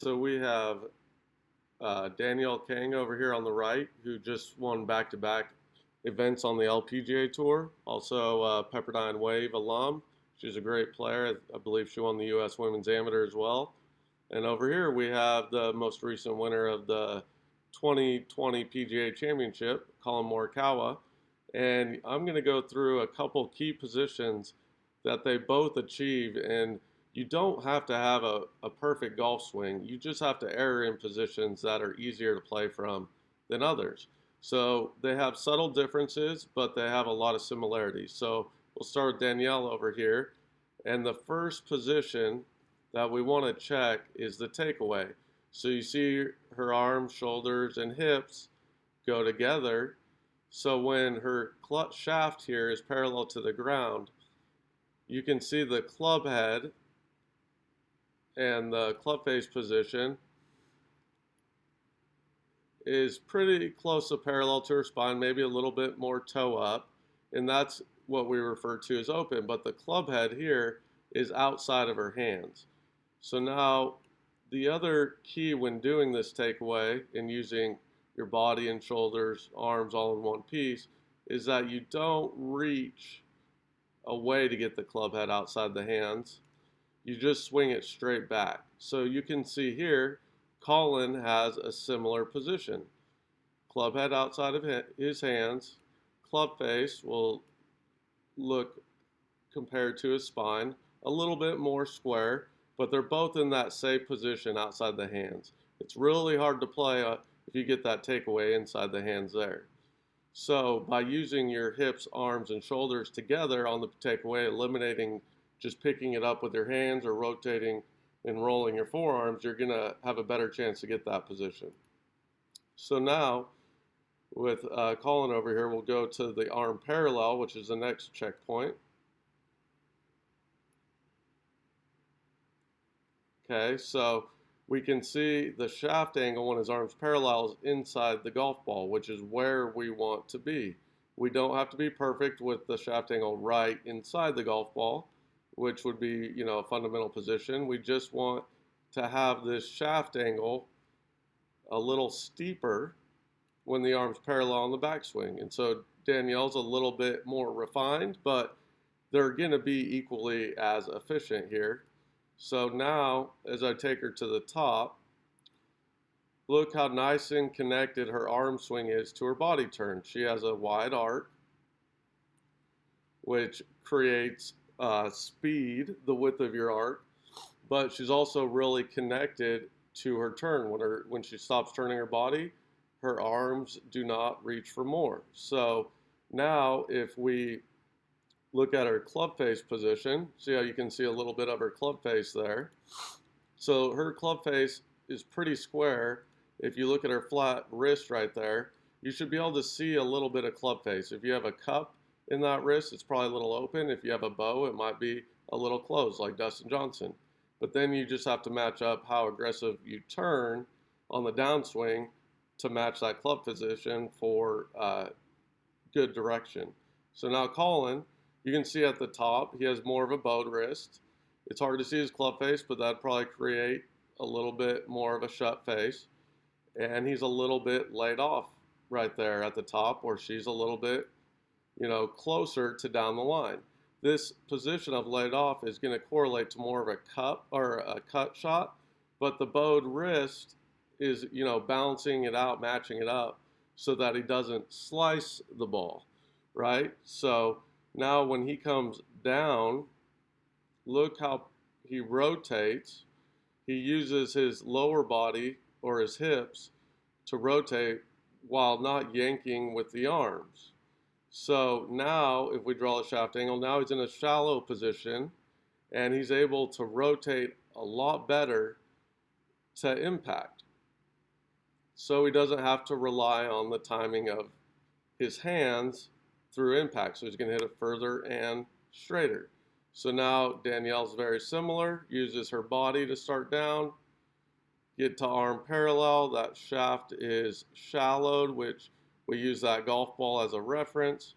So we have Danielle Kang over here on the right, who just won back-to-back events on the LPGA Tour. Also, Pepperdine Wave alum. She's a great player. I believe she won the U.S. Women's Amateur as well. And over here we have the most recent winner of the 2020 PGA Championship, Collin Morikawa. And I'm going to go through a couple key positions that they both achieved. And you don't have to have a perfect golf swing. You just have to err in positions that are easier to play from than others. So they have subtle differences, but they have a lot of similarities. So we'll start with Danielle over here. And the first position that we want to check is the takeaway. So you see her arms, shoulders, and hips go together. So when her clutch shaft here is parallel to the ground, you can see the club head and the club face position is pretty close to parallel to her spine, maybe a little bit more toe up, and that's what we refer to as open. But the club head here is outside of her hands. So now the other key when doing this takeaway and using your body and shoulders, arms all in one piece is that you don't reach away to get the club head outside the hands. You just swing it straight back. So you can see here, Collin has a similar position. Club head outside of his hands. Club face will look compared to his spine a little bit more square, but they're both in that same position outside the hands. It's really hard to play if you get that takeaway inside the hands there. So by using your hips, arms, and shoulders together on the takeaway, eliminating just picking it up with your hands or rotating and rolling your forearms, you're going to have a better chance to get that position. So now, with Collin over here, we'll go to the arm parallel, which is the next checkpoint. Okay, so we can see the shaft angle when his arm's parallel is inside the golf ball, which is where we want to be. We don't have to be perfect with the shaft angle right inside the golf ball, which would be, a fundamental position. We just want to have this shaft angle a little steeper when the arm's parallel on the backswing. And so Danielle's a little bit more refined, but they're going to be equally as efficient here. So now, as I take her to the top, look how nice and connected her arm swing is to her body turn. She has a wide arc, which creates speed, the width of your arc, but she's also really connected to her turn. When she stops turning her body, her arms do not reach for more. So now if we look at her club face position, see how you can see a little bit of her club face there. So her club face is pretty square. If you look at her flat wrist right there, you should be able to see a little bit of club face. If you have a cup in that wrist, it's probably a little open. If you have a bow, it might be a little closed, like Dustin Johnson. But then you just have to match up how aggressive you turn on the downswing to match that club position for good direction. So now Collin, you can see at the top, he has more of a bowed wrist. It's hard to see his club face, but that'd probably create a little bit more of a shut face. And he's a little bit laid off right there at the top, or she's a little bit, closer to down the line. This position of laid off is going to correlate to more of a cup or a cut shot, but the bowed wrist is, balancing it out, matching it up so that he doesn't slice the ball, right? So now when he comes down, look how he rotates. He uses his lower body or his hips to rotate while not yanking with the arms. So now if we draw a shaft angle, now he's in a shallow position and he's able to rotate a lot better to impact. So he doesn't have to rely on the timing of his hands through impact. So he's going to hit it further and straighter. So now Danielle's very similar, uses her body to start down, get to arm parallel. That shaft is shallowed, which we use that golf ball as a reference.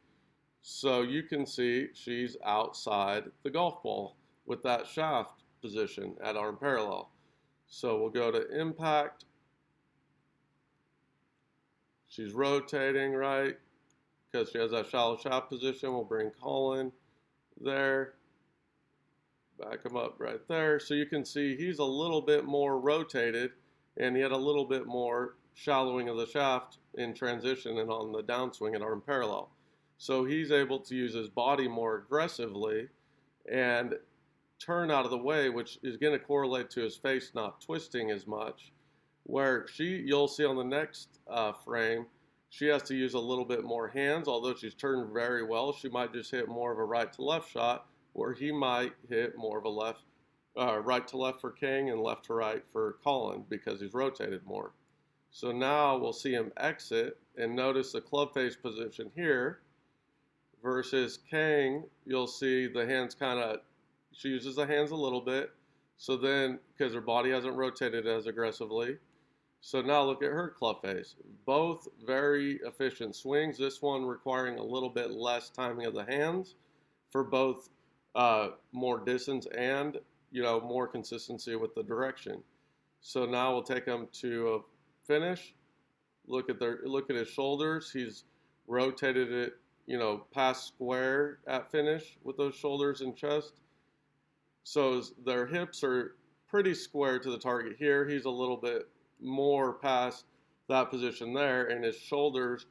So you can see she's outside the golf ball with that shaft position at arm parallel. So we'll go to impact. She's rotating, right? Because she has that shallow shaft position. We'll bring Collin there. Back him up right there. So you can see he's a little bit more rotated, and he had a little bit more shallowing of the shaft in transition and on the downswing at arm parallel. So he's able to use his body more aggressively and turn out of the way, which is going to correlate to his face not twisting as much. Where you'll see on the next frame, she has to use a little bit more hands. Although she's turned very well, she might just hit more of a right to left shot, where he might hit more of a right to left for Kang and left to right for Collin because he's rotated more. So now we'll see him exit, and notice the club face position here versus Kang. You'll see the hands she uses the hands a little bit. So then, because her body hasn't rotated as aggressively. So now look at her club face. Both very efficient swings. This one requiring a little bit less timing of the hands for both more distance and more consistency with the direction. So now we'll take him to a finish. Look at his shoulders. He's rotated it, past square at finish with those shoulders and chest. So their hips are pretty square to the target here. He's a little bit more past that position there, and his shoulders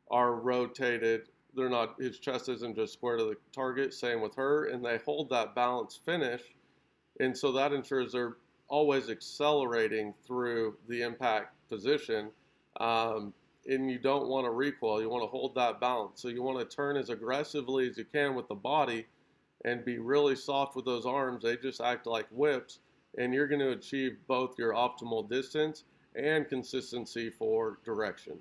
are rotated. They're not, his chest isn't just square to the target. Same with her, and they hold that balanced finish, and so that ensures they're always accelerating through the impact position. And you don't want to recoil. You want to hold that balance. So you want to turn as aggressively as you can with the body and be really soft with those arms. They just act like whips, and you're going to achieve both your optimal distance and consistency for direction.